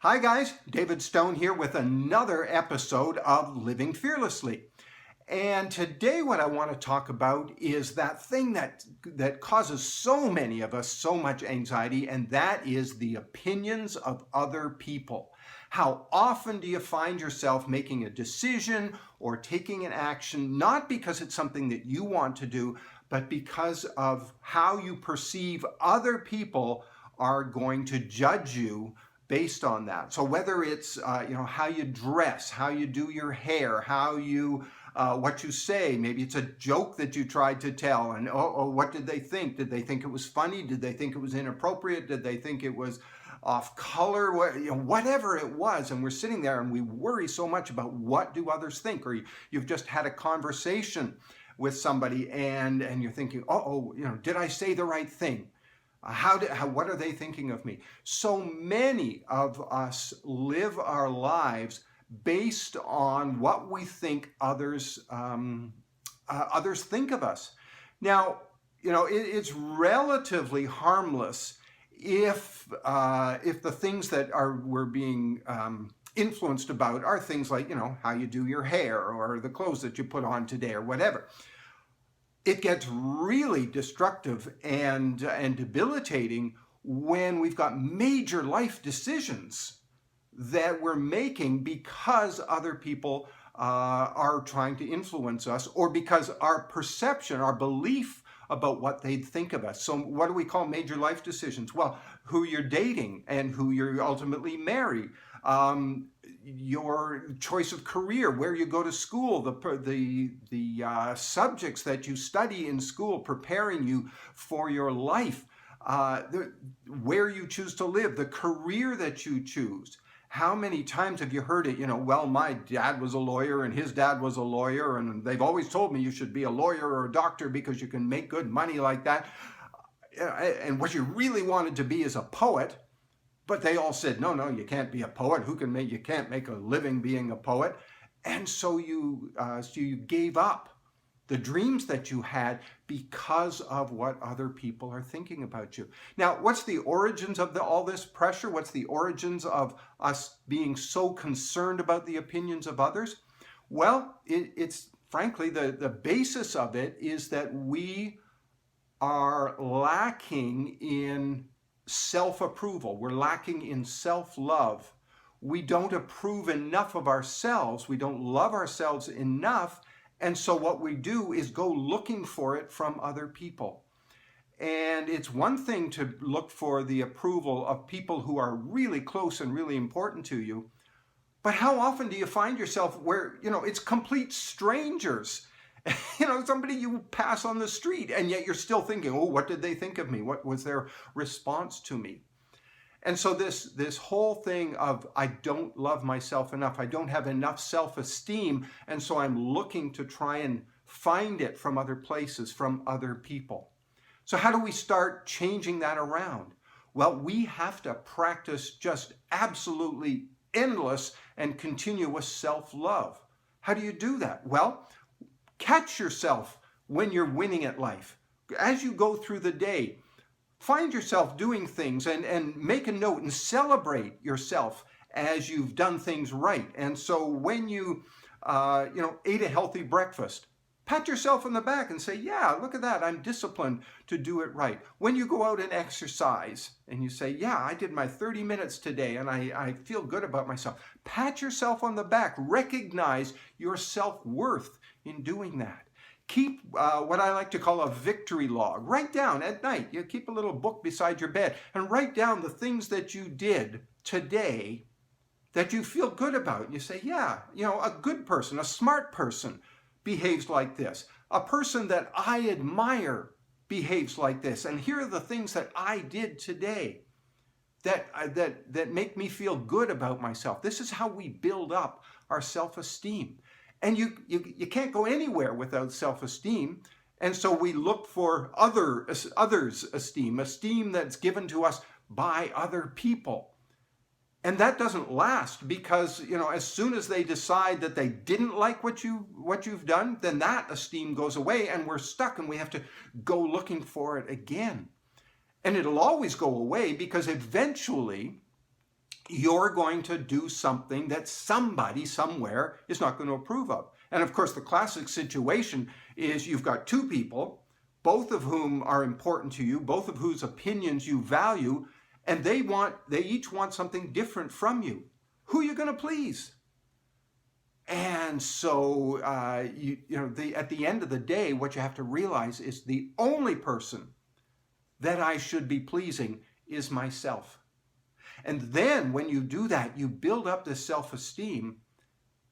Hi guys, David Stone here with another episode of Living Fearlessly. And today what I want to talk about is that thing that causes so many of us so much anxiety, and that is the opinions of other people. How often do you find yourself making a decision or taking an action, not because it's something that you want to do, but because of how you perceive other people are going to judge you based on that? So whether it's how you dress, how you do your hair, how you what you say, maybe it's a joke that you tried to tell, and what did they think? Did they think it was funny? Did they think it was inappropriate? Did they think it was off color? Whatever it was, and we're sitting there and we worry so much about what do others think, or you've just had a conversation with somebody and you're thinking, did I say the right thing? What are they thinking of me? So many of us live our lives based on what we think others think of us. Now, it's relatively harmless if the things that we're being influenced about are things like how you do your hair or the clothes that you put on today or whatever. It gets really destructive and debilitating when we've got major life decisions that we're making because other people are trying to influence us, or because our perception, our belief about what they think of us. So what do we call major life decisions? Well, who you're dating and who you're ultimately marry, your choice of career, where you go to school, the subjects that you study in school, preparing you for your life, where you choose to live, the career that you choose. How many times have you heard it, well, my dad was a lawyer and his dad was a lawyer, and they've always told me you should be a lawyer or a doctor because you can make good money like that. And what you really wanted to be is a poet. But they all said, no, you can't be a poet. You can't make a living being a poet. And so you gave up the dreams that you had because of what other people are thinking about you. Now, what's the origins of all this pressure? What's the origins of us being so concerned about the opinions of others? Well, it's frankly, the basis of it is that we are lacking in self-approval. We're lacking in self-love. We don't approve enough of ourselves. We don't love ourselves enough. And so what we do is go looking for it from other people. And it's one thing to look for the approval of people who are really close and really important to you. But how often do you find yourself where, it's complete strangers? Somebody you pass on the street, and yet you're still thinking, what did they think of me? What was their response to me? And so this whole thing of, I don't love myself enough, I don't have enough self-esteem, and so I'm looking to try and find it from other places, from other people. So how do we start changing that around? Well, we have to practice just absolutely endless and continuous self-love. How do you do that? Well, catch yourself when you're winning at life. As you go through the day, find yourself doing things and make a note and celebrate yourself as you've done things right. And so when you, ate a healthy breakfast, pat yourself on the back and say, yeah, look at that, I'm disciplined to do it right. When you go out and exercise and you say, yeah, I did my 30 minutes today and I feel good about myself, pat yourself on the back. Recognize your self-worth in doing that. Keep what I like to call a victory log. Write down at night. You keep a little book beside your bed and write down the things that you did today that you feel good about. You say, yeah, a good person, a smart person behaves like this. A person that I admire behaves like this. And here are the things that I did today that make me feel good about myself. This is how we build up our self-esteem. And you can't go anywhere without self-esteem. And so we look for others' esteem that's given to us by other people. And that doesn't last because, as soon as they decide that they didn't like what you've done, then that esteem goes away and we're stuck and we have to go looking for it again. And it'll always go away because eventually you're going to do something that somebody somewhere is not going to approve of. And of course, the classic situation is you've got two people, both of whom are important to you, both of whose opinions you value, and they each want something different from you. Who are you going to please? And so, at the end of the day, what you have to realize is the only person that I should be pleasing is myself. And then when you do that, you build up this self-esteem,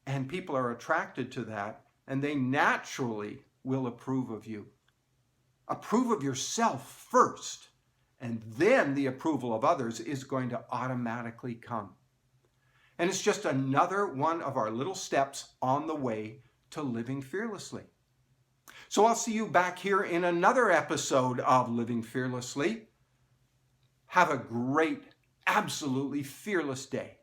and people are attracted to that, and they naturally will approve of you. Approve of yourself first, and then the approval of others is going to automatically come. And it's just another one of our little steps on the way to living fearlessly. So I'll see you back here in another episode of Living Fearlessly. Have a great, absolutely fearless day.